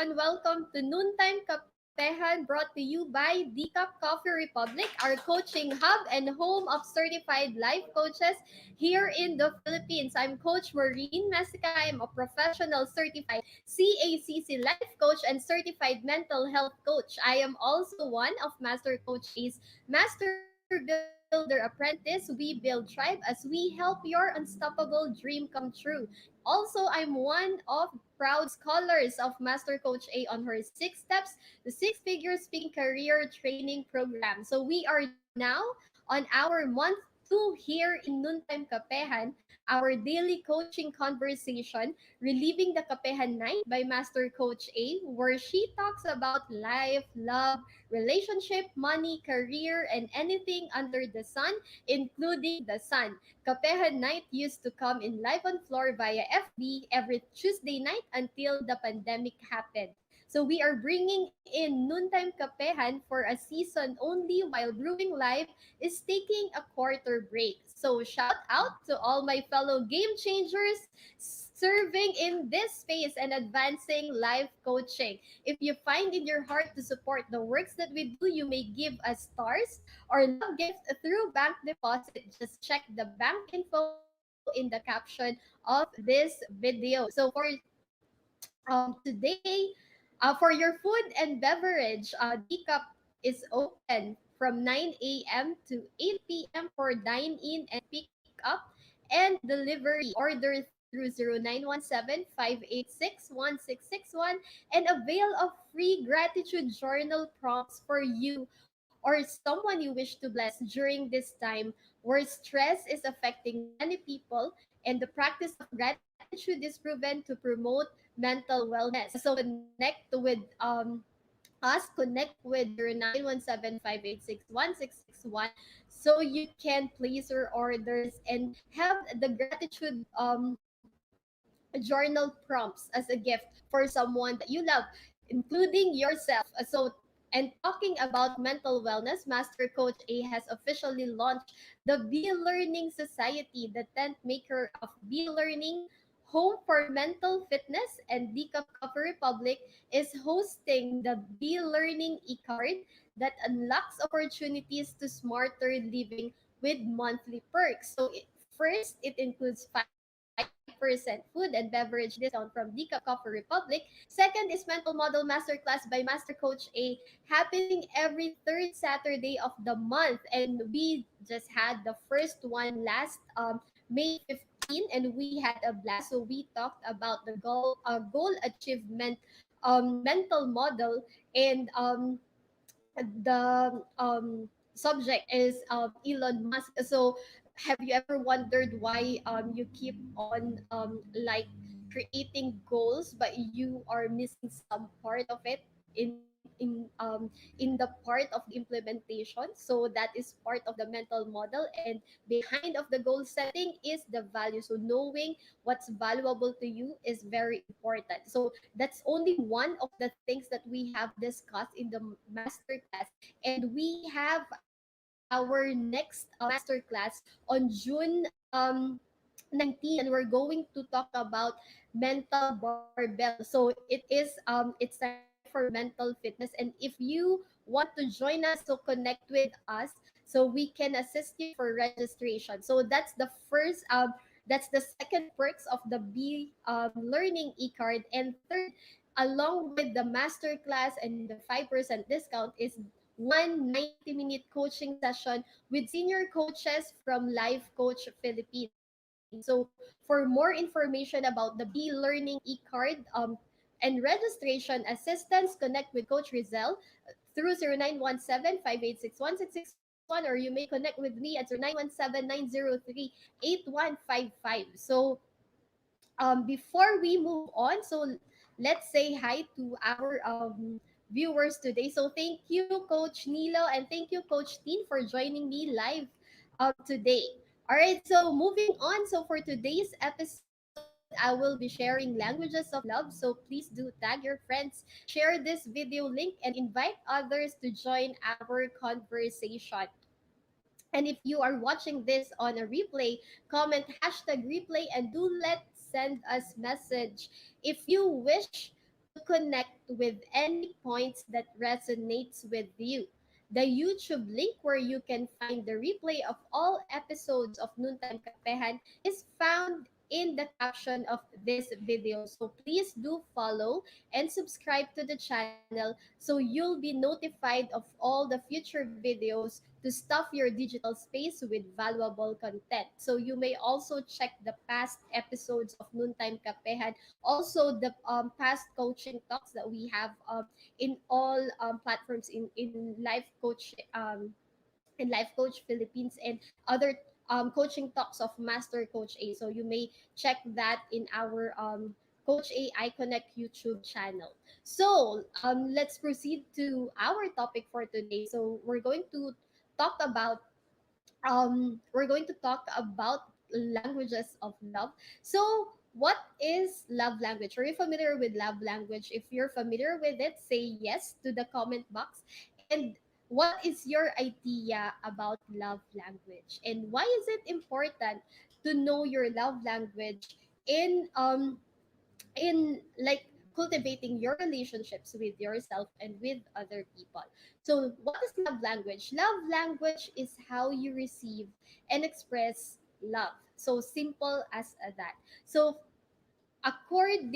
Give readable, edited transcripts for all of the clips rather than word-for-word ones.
Welcome to Noontime Kapehan, brought to you by Decaf Coffee Republic, our coaching hub and home of certified life coaches here in the Philippines. I'm Coach Maureen Mestica. I'm a professional certified CACC life coach and certified mental health coach. I am also one of Master Coach A's Master Builder Apprentice. We build tribe as we help your unstoppable dream come true. Also, I'm one of proud scholars of Master Coach A on her Six Steps, the Six Figure Speaking Career Training Program. So we are now on our month two here in Noontime Kapehan, our daily coaching conversation, Reliving the Kapehan Night by Master Coach A, where she talks about life, love, relationship, money, career, and anything under the sun, including the sun. Kapehan Night used to come in live on floor via FB every Tuesday night until the pandemic happened. So we are bringing in Noontime Kapehan for a season only while Brewing Live is taking a quarter break. So shout out to all my fellow game changers serving in this space and advancing life coaching. If you find in your heart to support the works that we do, you may give us stars or love gift through bank deposit. Just check the bank info in the caption of this video. So today, for your food and beverage, D Cup is open from 9 a.m. to 8 p.m. for dine-in and pick-up and delivery. Order through 0917-586-1661 and avail of free gratitude journal prompts for you or someone you wish to bless during this time where stress is affecting many people and the practice of gratitude is proven to promote mental wellness. So connect with 0917-586-1661 so you can place your orders and have the gratitude journal prompts as a gift for someone that you love, including yourself. And talking about mental wellness, Master Coach A has officially launched the Be Learning Society, the tent maker of Be Learning, home for mental fitness, and Decaf Coffee Republic is hosting the Be Learning e-card that unlocks opportunities to smarter living with monthly perks. First, it includes 5% food and beverage discount from Decaf Coffee Republic. Second is Mental Model Masterclass by Master Coach A, happening every third Saturday of the month. And we just had the first one last May 15, and we had a blast. So we talked about the goal achievement mental model, and the subject is Elon Musk. So have you ever wondered why you keep on like creating goals but you are missing some part of it in the part of the implementation? So that is part of the mental model, and behind of the goal setting is the value. So knowing what's valuable to you is very important. So that's only one of the things that we have discussed in the master class, and we have our next master class on June 19, and we're going to talk about mental barbell. So it's time for mental fitness, and if you want to join us, so connect with us so we can assist you for registration. So that's the second perks of the B learning e-card. And third, along with the master class and the 5% discount, is one 90-minute coaching session with senior coaches from Life Coach Philippines. So for more information about the B Learning e-card and registration assistance, connect with Coach Rezzhel through 0917-586-1661, or you may connect with me at 0917-903-8155. So before we move on, so let's say hi to our viewers today. So thank you, Coach Nilo, and thank you, Coach Teen, for joining me live today. All right, so moving on. So for today's episode, I will be sharing languages of love. So please do tag your friends, share this video link, and invite others to join our conversation. And if you are watching this on a replay, comment hashtag replay and do let send us message. If you wish to connect with any points that resonates with you. The YouTube link where you can find the replay of all episodes of Noontime Kapehan is found in the caption of this video. So please do follow and subscribe to the channel so you'll be notified of all the future videos to stuff your digital space with valuable content. So you may also check the past episodes of Noontime Kapehan, also the past coaching talks that we have in all platforms in Life Coach in Life Coach Philippines and other coaching talks of Master Coach A. So you may check that in our Coach A I Connect YouTube channel. So let's proceed to our topic for today. So we're going to talk about languages of love. So what is love language? Are you familiar with love language? If you're familiar with it, say yes to the comment box. And what is your idea about love language? And why is it important to know your love language in like cultivating your relationships with yourself and with other people? So, what is love language? Love language is how you receive and express love. So simple as that. So according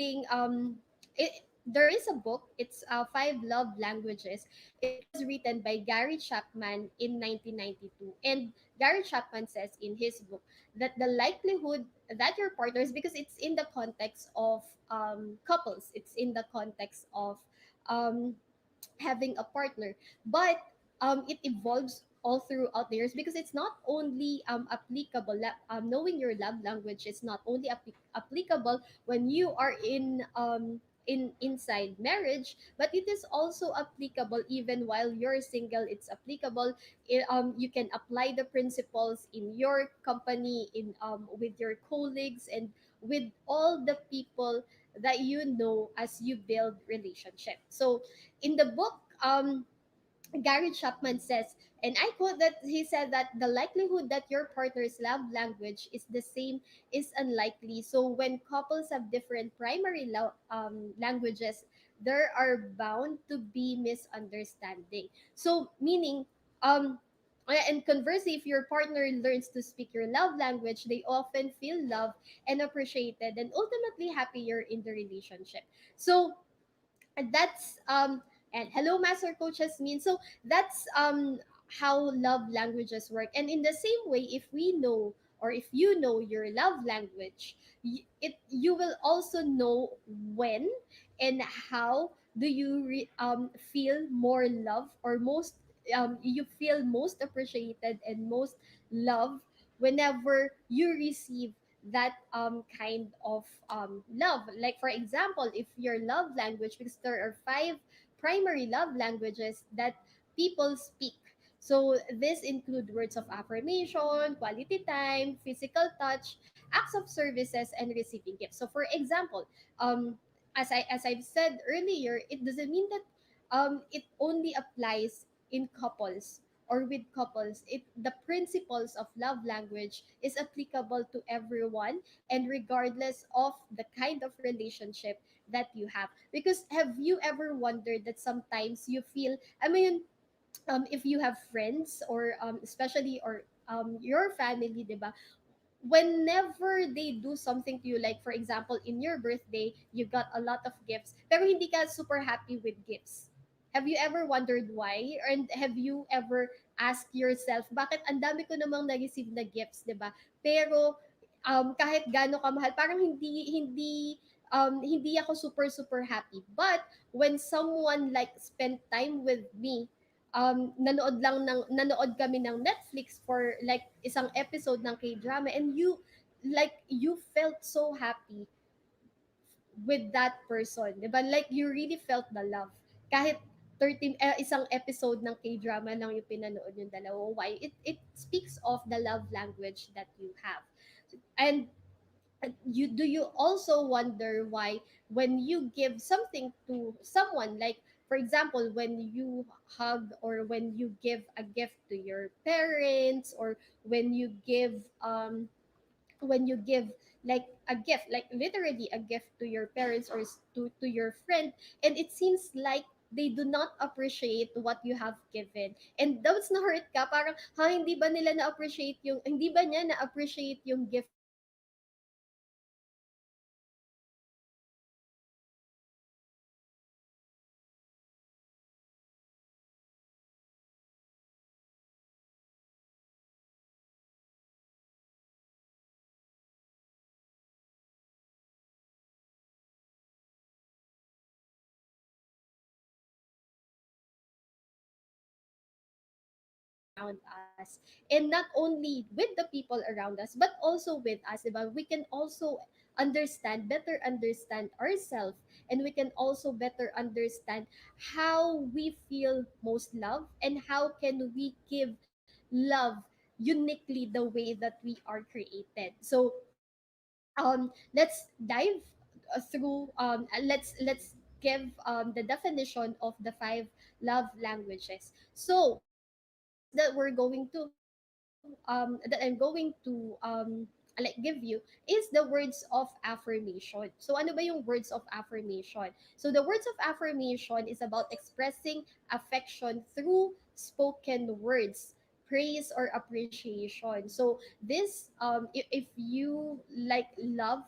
there is a book, it's Five Love Languages. It was written by Gary Chapman in 1992, and Gary Chapman says in his book that the likelihood that your partners, because it's in the context of couples, it's in the context of um, having a partner, but it evolves all throughout the years, because it's not only knowing your love language is not only applicable when you are in inside marriage, but it is also applicable even while you're single. It's applicable. You can apply the principles in your company, in with your colleagues, and with all the people that you know as you build relationship. So in the book, Gary Chapman says, and I quote, that he said that the likelihood that your partner's love language is the same is unlikely. So when couples have different primary languages, there are bound to be misunderstanding. So meaning, and conversely, if your partner learns to speak your love language, they often feel loved and appreciated and ultimately happier in the relationship. So and that's and hello master coaches mean, so that's how love languages work. And in the same way, if we know, or if you know your love language, you will also know when and how do you feel more love, or most you feel most appreciated and most loved whenever you receive that kind of love. Like for example, if your love language, because there are five primary love languages that people speak. So this include words of affirmation, quality time, physical touch, acts of services, and receiving gifts. So for example, as I've said earlier, it doesn't mean that it only applies in couples or with couples. It The principles of love language is applicable to everyone, and regardless of the kind of relationship that you have. Because have you ever wondered that sometimes you feel, I mean, if you have friends, or especially, or your family, diba, whenever they do something to you, like for example in your birthday you got a lot of gifts pero hindi ka super happy with gifts. Have you ever wondered why? And have you ever asked yourself, bakit ang dami ko namang na-receive na gifts, 'di ba? Pero kahit gaano kamahal, parang hindi ako super super happy. But when someone like spent time with me, nanood kami ng Netflix for like isang episode ng K-drama, and you felt so happy with that person, 'di ba? Like you really felt the love. Kahit isang episode ng K-drama lang yung pinanood yung dalawa. Why? It speaks of the love language that you have. And you also wonder why, when you give something to someone, like for example when you hug, or when you give a gift to your parents, or when you give when you give like a gift, like literally a gift to your parents or to your friend, and it seems like they do not appreciate what you have given, and that's na hurt ka, parang ha, hindi ba nila na appreciate yung, hindi ba niya na appreciate yung gift ko, kasi binigay ko lang naman siya para around us, and not only with the people around us but also with us, diba? We can also better understand ourselves, and we can also better understand how we feel most love, and how can we give love uniquely the way that we are created. So let's dive through let's give the definition of the five love languages. So the first that we're going to that I'm going to like give you is the words of affirmation. So ano ba yung words of affirmation? So the words of affirmation is about expressing affection through spoken words, praise or appreciation. So this if you like love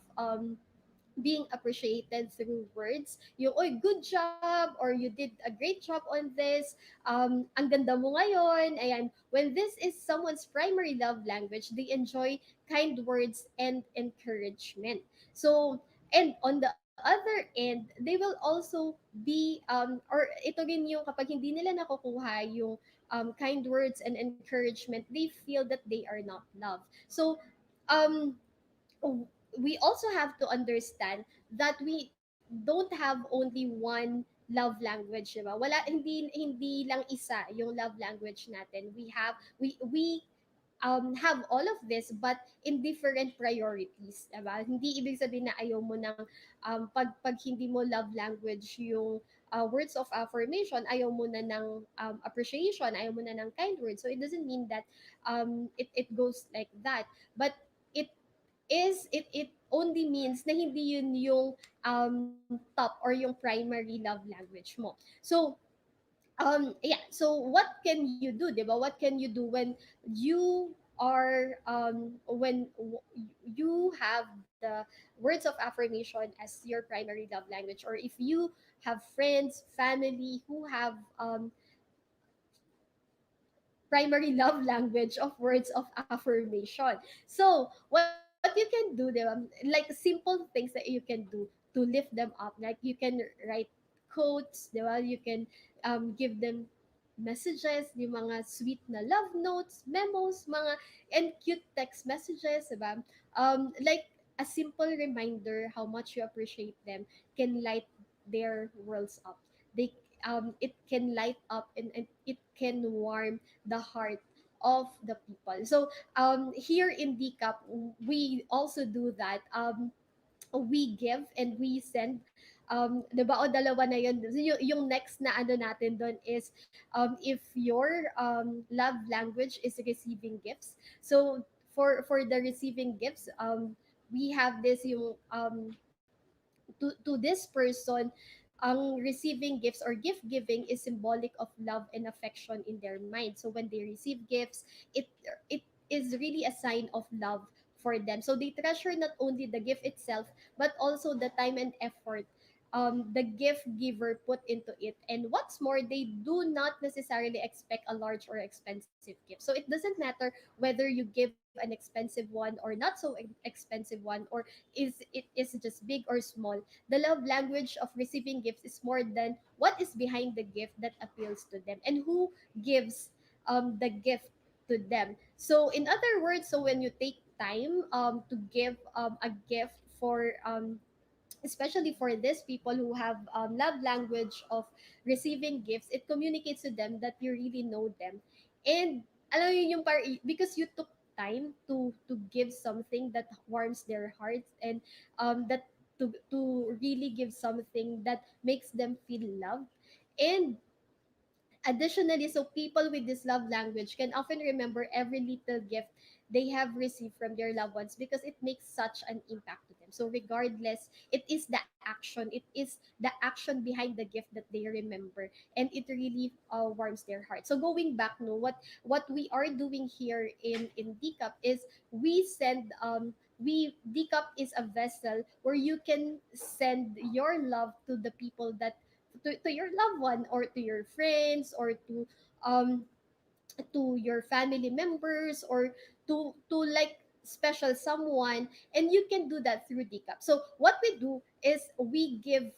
being appreciated through words, yung, oy, good job, or you did a great job on this, ang ganda mo ngayon, ayan. When this is someone's primary love language, they enjoy kind words and encouragement. So, and on the other end, they will also be, or ito rin yung kapag hindi nila nakukuha yung kind words and encouragement, they feel that they are not loved. So, um, we also have to understand that we don't have only one love language, diba? Wala, hindi lang isa yung love language natin. We have all of this but in different priorities, diba? Hindi ibig sabihin na ayaw mo ng pag hindi mo love language yung words of affirmation, ayaw mo na ng appreciation, ayaw mo na ng kind words. So it doesn't mean that it goes like that. But it it only means na hindi yun yung top or yung primary love language mo. So yeah, so what can you do, 'di ba? What can you do when you are you have the words of affirmation as your primary love language, or if you have friends, family who have primary love language of words of affirmation. So, what you can do, diba? Like simple things that you can do to lift them up. Like you can write quotes, diba? You can give them messages, yung mga sweet na love notes, memos, mga and cute text messages, diba? Like a simple reminder how much you appreciate them can light their worlds up. They it can light up, and it can warm the heart of the people. So here in DCAP, we also do that. We give and we send. 'Di ba? O dalawa na yun. So, yung next na ano natin doon is if your love language is receiving gifts. So for the receiving gifts, we have this yung to this person, ang receiving gifts or gift giving is symbolic of love and affection in their mind. So when they receive gifts, it is really a sign of love for them. So they treasure not only the gift itself, but also the time and effort the gift giver put into it. And what's more, they do not necessarily expect a large or expensive gift. So it doesn't matter whether you give an expensive one or not so expensive one, or is just big or small. The love language of receiving gifts is more than what is behind the gift that appeals to them, and who gives the gift to them. So in other words, so when you take time to give a gift for especially for these people who have love language of receiving gifts, it communicates to them that you really know them. And alam mo yun yung because you took time to give something that warms their hearts, and that to really give something that makes them feel loved. And Additionally, so people with this love language can often remember every little gift they have received from their loved ones because it makes such an impact to them. So regardless, it is the action, it is the action behind the gift that they remember, and it really warms their heart. So going back, no, what we are doing here in DCup is we send we DCup is a vessel where you can send your love to the people that to your loved one, or to your friends, or um to your family members, or to like special someone, and you can do that through DCAP. So what we do is we give,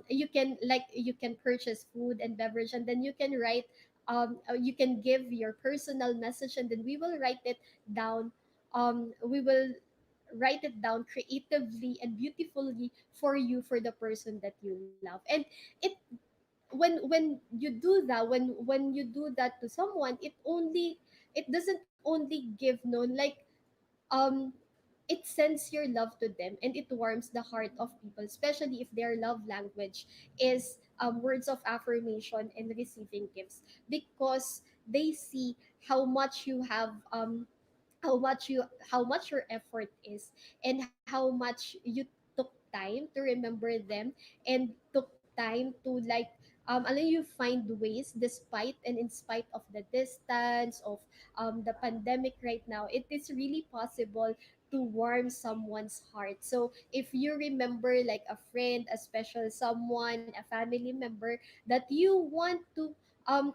you can, like, you can purchase food and beverage, and then you can write, you can give your personal message, and then we will write it down. We will write it down creatively and beautifully for you, for the person that you love. And it, when you do that, when you do that to someone, it doesn't only give, no, like, um it sends your love to them, and it warms the heart of people, especially if their love language is words of affirmation and receiving gifts, because they see how much you have, how much your effort is, and how much you took time to remember them, and took time to, like, allow you find ways, despite and in spite of the distance of the pandemic right now, it is really possible to warm someone's heart. So if you remember, like, a friend, a special someone, a family member that you want to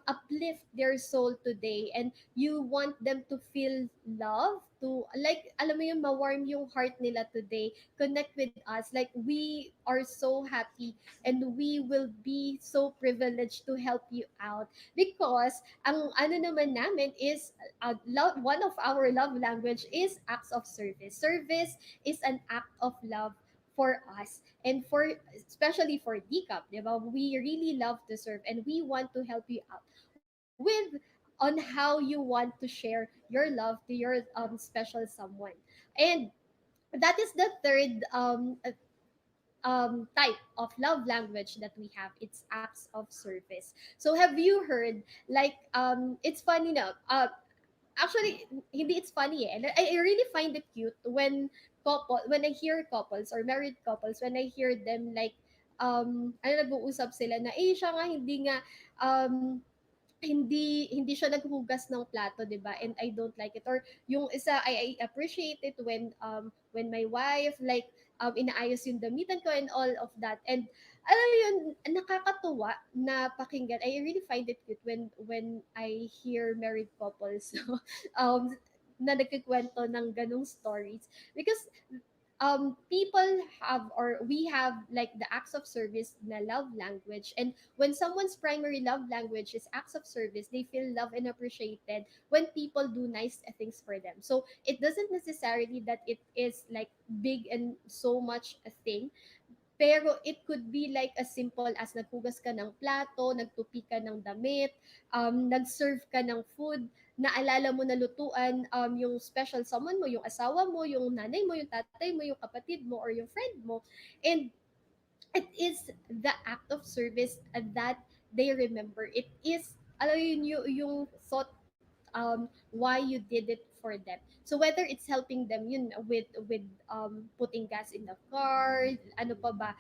uplift their soul today, and you want them to feel love, to, like, alam mo yung ma-warm yung heart nila today, connect with us. Like, we are so happy, and we will be so privileged to help you out, because ang ano naman namin is, one of our love language is acts of service. Service is an act of love for us, and for, especially for DCAP, di ba? We really love to serve, and we want to help you out with, on how you want to share your love to your special someone. And that is the third type of love language that we have. It's acts of service. So have you heard, like, it's funny now, actually, hindi it's funny, eh. And I really find it cute when when I hear couples, or married couples, when I hear them, like, ano, nag-uusap sila na, eh, siya nga hindi nga, um hindi siya naghuhugas ng plato, 'di ba? And I don't like it. Or yung isa, I appreciate it when my wife, like, inaayos yung damitan ko and all of that. And alam mo yun, nakakatuwa na pakinggan. I really find it cute when I hear married couples um na nagkikwento ng ganong stories, because people have, or we have, like, the acts of service na love language. And when someone's primary love language is acts of service, they feel loved and appreciated when people do nice things for them. So it doesn't necessarily that it is, like, big and so much a thing, pero it could be like as simple as naghugas ka ng plato, nagtupi ka ng damit, nag-serve ka ng food, naalala mo na lutuan yung special someone mo, yung asawa mo, yung nanay mo, yung tatay mo, yung kapatid mo, or yung friend mo. And it is the act of service that they remember. It is, alam yun, yung thought, why you did it for them. So whether it's helping them yun with putting gas in the car, ano pa ba,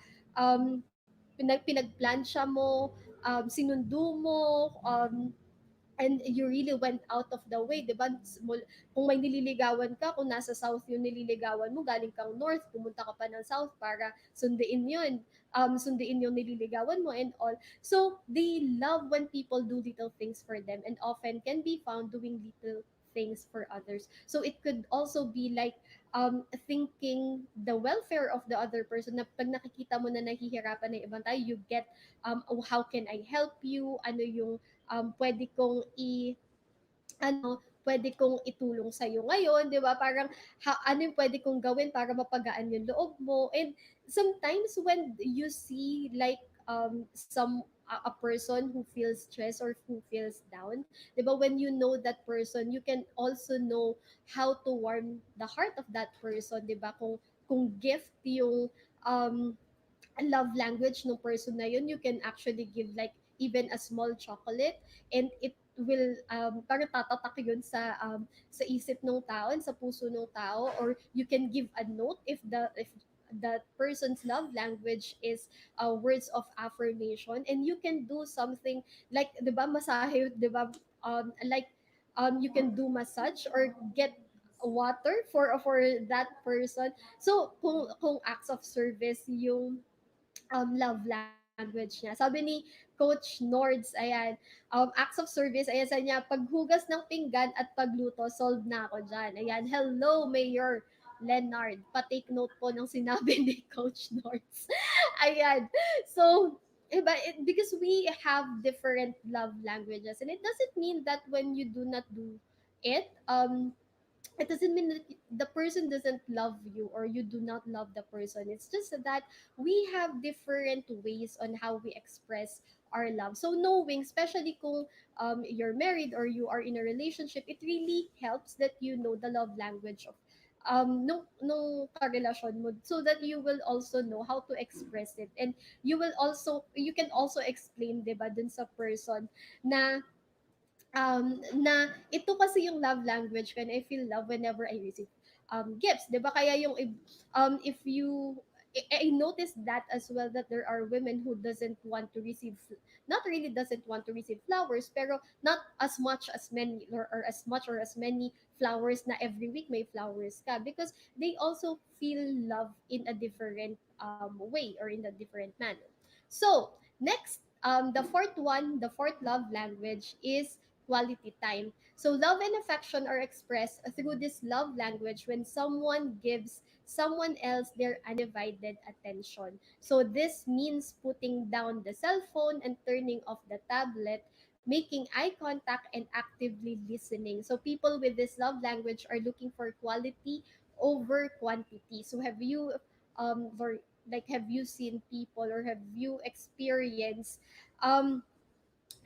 pinagplansya mo, sinundo mo, and you really went out of the way, di ba? Kung may nililigawan ka, kung nasa south yung nililigawan mo, galing kang north, pumunta ka pa ng south para sunduin yun, sunduin yung nililigawan mo and all. So, they love when people do little things for them, and often can be found doing little things for others. So, it could also be like, thinking the welfare of the other person, na pag nakikita mo na nahihirapan ng ibang tayo, you get, oh, how can I help you? Ano yung pwede kong pwede kong itulong sa iyo ngayon, 'di ba? Parang ano yung pwede kong gawin para mapagaan yung loob mo. And sometimes when you see, like, a person who feels stressed or who feels down, 'di ba? When you know that person, you can also know how to warm the heart of that person, 'di ba? Kung gift yung love language ng person na yun, you can actually give, like, even a small chocolate, and it will parang tatatak yun sa isip ng tao and sa puso ng tao. Or you can give a note if that person's love language is words of affirmation, and you can do something like, 'di ba, masahe, 'di ba, like you can do massage or get water for that person. So kung acts of service yung love language niya. Sabi ni Coach Nords, ayan, acts of service, ayan, sa niya, paghugas ng pinggan at pagluto, solve na ako dyan. Ayan, hello, Mayor Leonard. Pa-take note po ng sinabi ni Coach Nords. Ayan. So, iba, because we have different love languages, and it doesn't mean that when you do not do it, it doesn't mean that the person doesn't love you or you do not love the person. It's just that we have different ways on how we express our love. So knowing, especially kung you're married or you are in a relationship, it really helps that you know the love language of nung karelasyon mo, so that you will also know how to express it, and you can also explain, 'di ba, dun sa person na na ito kasi yung love language ko, and I feel love whenever I receive gifts, 'di ba? Kaya yung if you I noticed that as well, that there are women who doesn't want to receive, not really doesn't want to receive flowers, pero not as much as many, or as much or as many flowers na every week may flowers ka, because they also feel love in a different way or in a different manner. So next, the fourth love language is quality time. So love and affection are expressed through this love language when someone gives someone else their undivided attention. So this means putting down the cell phone and turning off the tablet, making eye contact and actively listening. So people with this love language are looking for quality over quantity. So have you seen people, or have you experienced um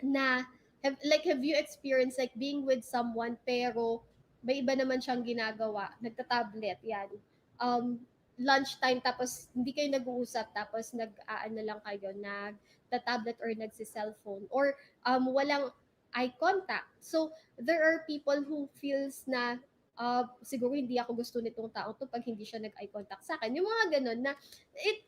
na have you experienced like being with someone pero may iba naman siyang ginagawa, nagta-tablet, yan. Um, Lunchtime, tapos hindi kayo nag-uusap, tapos nag-aano lang kayo, nagta-tablet or nagsi-cellphone, or walang eye contact. So, there are people who feels na siguro hindi ako gusto nitong tao to pag hindi siya nag-eye contact sa akin. Yung mga ganun na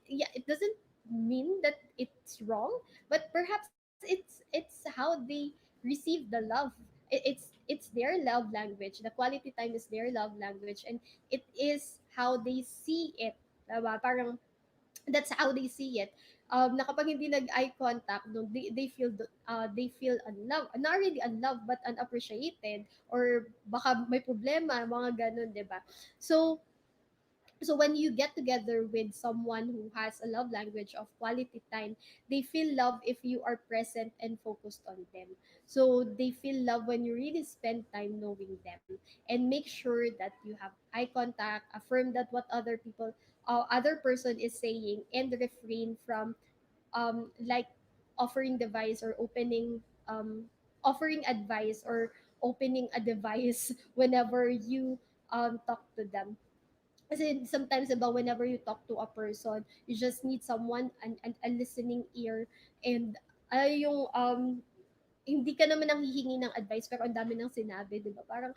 yeah, it doesn't mean that it's wrong, but perhaps it's how they receive the love. It's their love language. The quality time is their love language, and it is how they see it. Diba? Parang that's how they see it. Na kapag hindi nag-eye contact, no, they feel unloved, not really unloved, but unappreciated, or baka may problema, mga ganun, 'di ba? So, when you get together with someone who has a love language of quality time, they feel love if you are present and focused on them. So they feel love when you really spend time knowing them, and make sure that you have eye contact, affirm that what other person is saying, and refrain from like offering device or offering advice or opening a device whenever you talk to them. Kasi sometimes, diba, whenever you talk to a person, you just need someone, a listening ear, and yung hindi ka naman nanghihingi ng advice, pero ang dami ng sinabi, di ba? Parang,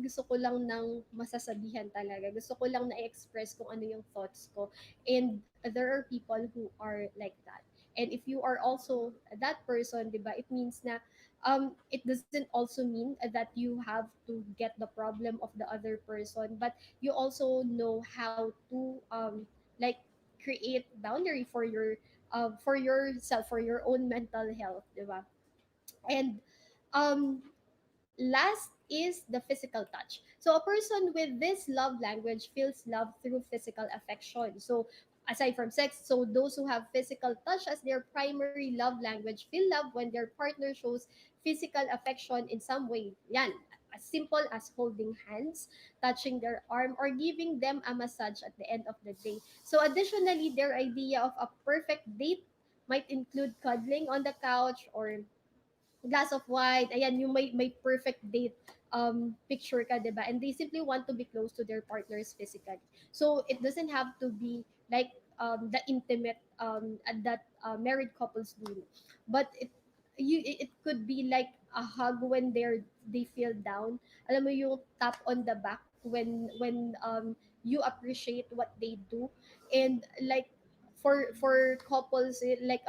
gusto ko lang ng masasabihan talaga. Gusto ko lang na-express kung ano yung thoughts ko. And there are people who are like that. And if you are also that person, di ba, it means na it doesn't also mean that you have to get the problem of the other person, but you also know how to like create boundary for yourself, for your own mental health, di ba? And last is the physical touch. So a person with this love language feels love through physical affection. So aside from sex, so those who have physical touch as their primary love language feel love when their partner shows physical affection in some way. Yan, as simple as holding hands, touching their arm, or giving them a massage at the end of the day. So additionally, their idea of a perfect date might include cuddling on the couch, or glass of wine, ayan, yung may perfect date picture ka, 'di ba? And they simply want to be close to their partners physically. So it doesn't have to be like the intimate that married couples do, but it could be like a hug when they feel down. Alam mo yung tap on the back when you appreciate what they do, and like for couples, like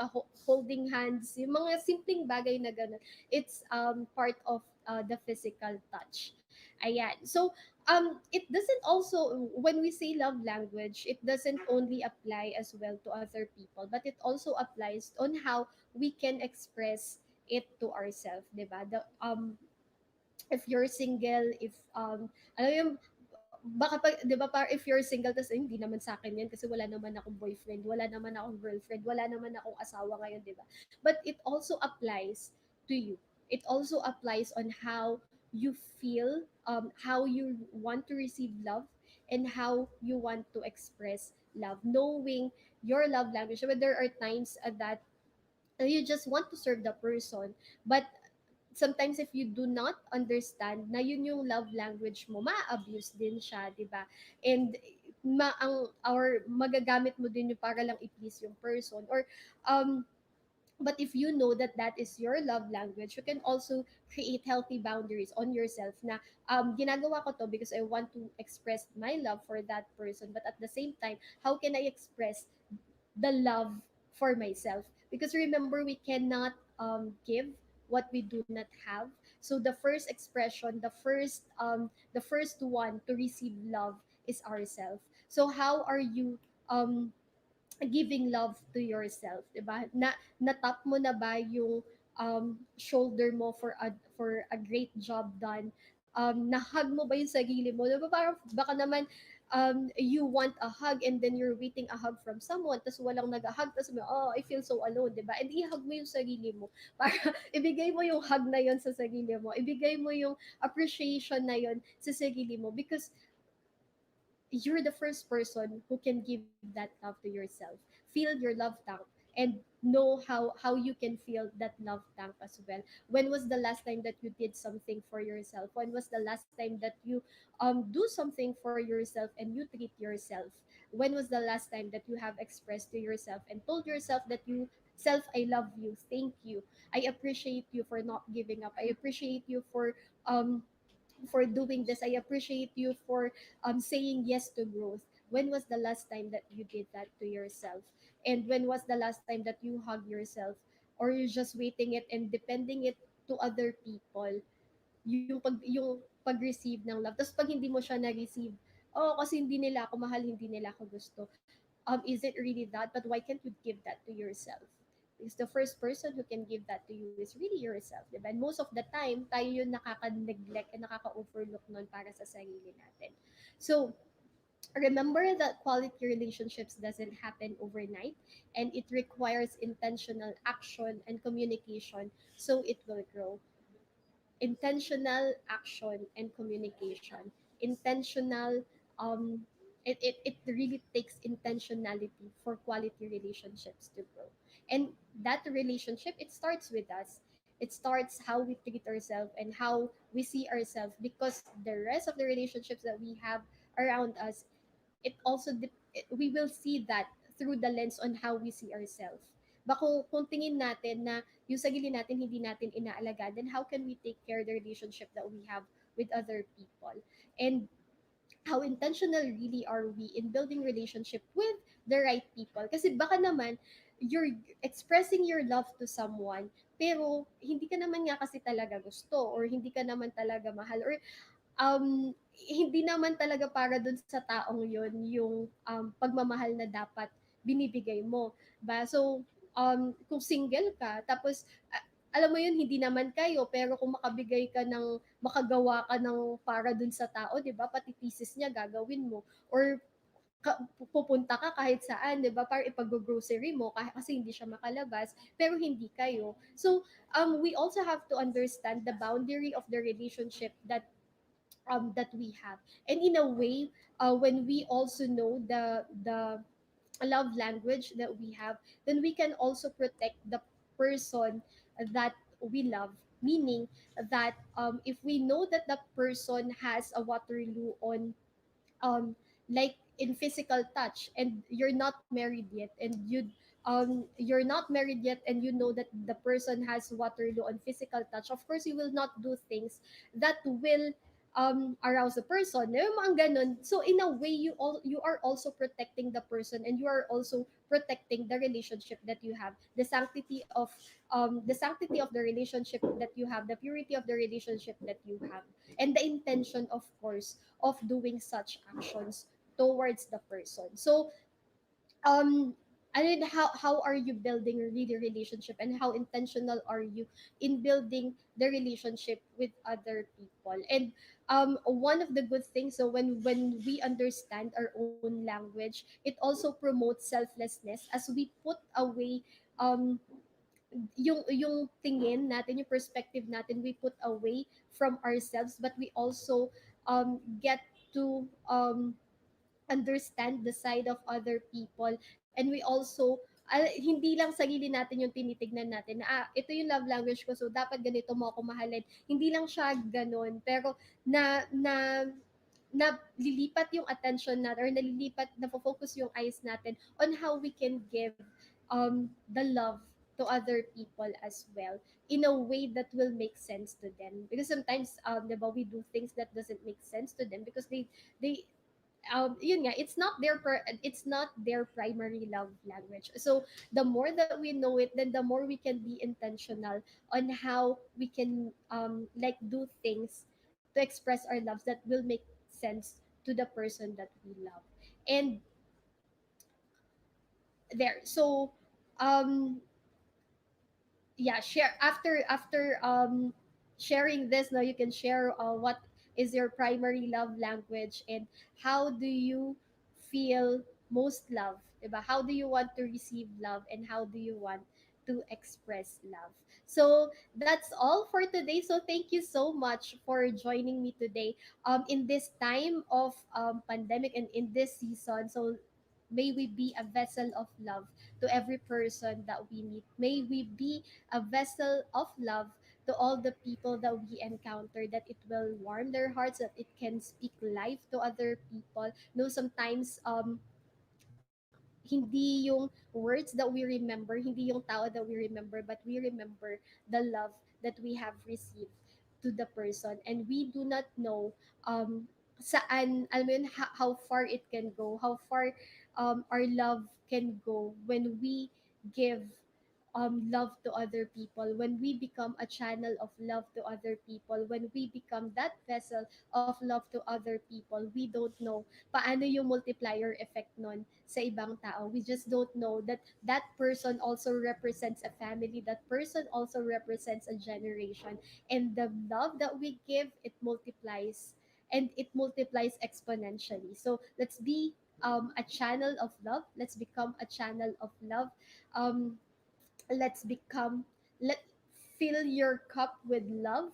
holding hands, yung mga simpleng bagay na ganun, it's part of the physical touch. Ayan. So it doesn't also, when we say love language, it doesn't only apply as well to other people, but it also applies on how we can express it to ourselves, 'di ba? The if you're single, if alam mo yung, baka pa, 'di ba, par if you're single tas hindi naman sa akin yan kasi wala naman akong boyfriend, wala naman akong girlfriend, wala naman akong asawa ngayon, 'di ba? But it also applies to you. It also applies on how you feel, how you want to receive love, and how you want to express love. Knowing your love language, but there are times that you just want to serve the person, but sometimes if you do not understand na yun yung love language mo, ma-abuse din siya, 'di ba? And magagamit mo din yung para lang i-please yung person, or um but if you know that that is your love language, you can also create healthy boundaries on yourself na ginagawa ko to because I want to express my love for that person, but at the same time, how can I express the love for myself? Because remember, we cannot give what we do not have. So the first expression, the first one to receive love is ourselves. So how are you um giving love to yourself, 'di ba? Na-tap mo na ba yung shoulder mo for a great job done? Na-hug mo ba yung sarili mo? 'Di ba, parang baka naman you want a hug and then you're waiting a hug from someone, tapos walang nag-hug, tapos oh, I feel so alone, 'di ba? And i-hug mo yung sarili mo para ibigay mo yung hug na yon sa sarili mo, ibigay mo yung appreciation na yon sa sarili mo, because you're the first person who can give that love to yourself. Feel your love tank and know how you can feel that love tank as well. When was the last time that you did something for yourself? When was the last time that you do something for yourself and you treat yourself? When was the last time that you have expressed to yourself and told yourself that you, self, I love you, thank you, I appreciate you for not giving up, I appreciate you um for doing this. I appreciate you for saying yes to growth. When was the last time that you did that to yourself? And when was the last time that you hug yourself? Or you're just waiting it and depending it to other people, yung pag-receive ng love. Tapos pag hindi mo siya na-receive, oh, kasi hindi nila ako mahal, hindi nila ako gusto. Is it really that? But why can't you give that to yourself? Because the first person who can give that to you is really yourself, diba? And most of the time, tayo yung nakaka-neglect and nakaka-overlook nun para sa sarili natin. So, remember that quality relationships doesn't happen overnight, and it requires intentional action and communication so it will grow. Intentional action and communication. Intentional, um it really takes intentionality for quality relationships to grow. And that relationship, it starts with us. It starts how we treat ourselves and how we see ourselves, because the rest of the relationships that we have around us, it also we will see that through the lens on how we see ourselves. Ba kung tingin natin na yung sarili natin hindi natin inaalaga, then how can we take care of the relationship that we have with other people? And how intentional really are we in building relationship with the right people? Kasi baka naman you're expressing your love to someone, pero hindi ka naman nga kasi talaga gusto, or hindi ka naman talaga mahal, or hindi naman talaga para dun sa taong yon yung pagmamahal na dapat binibigay mo ba. So kung single ka, tapos alam mo yun, hindi naman kayo, pero kung makabigay ka ng, makagawa ka ng para dun sa tao, di ba, pati thesis niya gagawin mo, or pupunta ka kahit saan, 'di ba? Para ipag-grocery mo kasi hindi siya makalabas, pero hindi kayo. So, we also have to understand the boundary of the relationship that we have. And in a way, when we also know the love language that we have, then we can also protect the person that we love. Meaning that if we know that the person has a Waterloo on, um like in physical touch, and you're not married yet, and you're not married yet, and you know that the person has Waterloo on physical touch, of course you will not do things that will arouse the person. Yung mga ganun. So in a way, you are also protecting the person, and you are also protecting the relationship that you have, the sanctity of the relationship that you have, the purity of the relationship that you have, and the intention, of course, of doing such actions towards the person. So um I mean, how are you building really relationship, and how intentional are you in building the relationship with other people? And one of the good things, so when we understand our own language, it also promotes selflessness, as we put away um yung tingin natin, yung perspective natin, we put away from ourselves, but we also get to understand the side of other people. And we also hindi lang sarili natin yung tinitignan natin na ito yung love language ko, so dapat ganito mo ako mahalin. Hindi lang siya ganun, pero na lilipat yung attention natin, or nalilipat, na focus yung eyes natin on how we can give the love to other people as well, in a way that will make sense to them. Because sometimes, diba, we do things that doesn't make sense to them, because they yun nga, it's not their primary love language. So the more that we know it, then the more we can be intentional on how we can like do things to express our loves that will make sense to the person that we love. And there, so um yeah, share after sharing this. Now you can share what is your primary love language, and how do you feel most love, diba? How do you want to receive love, and how do you want to express love? So that's all for today. So thank you so much for joining me today in this time of pandemic, and in this season. So may we be a vessel of love to every person that we meet. May we be a vessel of love to all the people that we encounter, that it will warm their hearts, that it can speak life to other people. No, sometimes hindi yung words that we remember, hindi yung tao that we remember, but we remember the love that we have received to the person. And we do not know saan, alam mo yun, how far it can go, how far our love can go when we give love to other people, when we become a channel of love to other people, when we become that vessel of love to other people. We don't know paano yung multiplier effect nun sa ibang tao. We just don't know that that person also represents a family, that person also represents a generation. And the love that we give, it multiplies, and it multiplies exponentially. So let's be a channel of love. Let's become a channel of love. Um, let's become let fill your cup with love,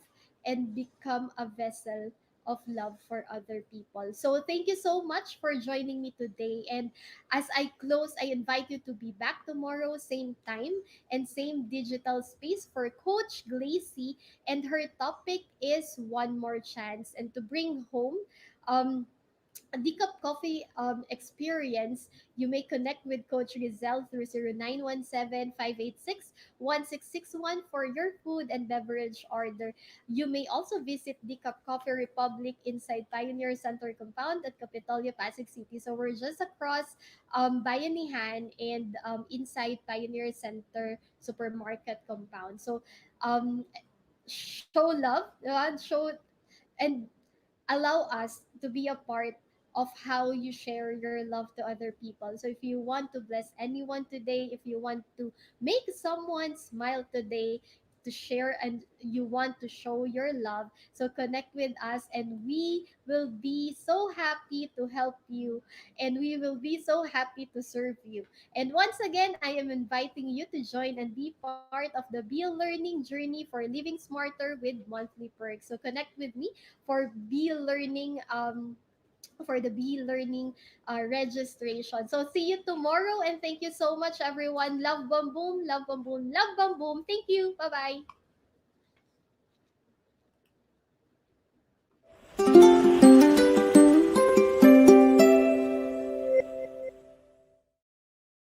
and become a vessel of love for other people. So thank you so much for joining me today, and as I close, I invite you to be back tomorrow, same time and same digital space, for Coach Glacy, and her topic is one more chance, and to bring home a decaf coffee experience. You may connect with Coach Rezzhel through 0917-586-1661 for your food and beverage order. You may also visit Decaf Coffee Republic inside Pioneer Center compound at Capitolia, Pasig City. So we're just across Bayanihan, and inside Pioneer Center supermarket compound. So um, show love, show, and allow us to be a part of how you share your love to other people. So if you want to bless anyone today, if you want to make someone smile today, to share, and you want to show your love, so connect with us, and we will be so happy to help you, and we will be so happy to serve you. And once again, I am inviting you to join and be part of the Be Learning journey for living smarter with monthly perks. So connect with me for Be Learning for the Be Learning registration. So see you tomorrow, and thank you so much everyone. Love, bam boom, love, bam boom, love, bam boom. Thank you. Bye bye.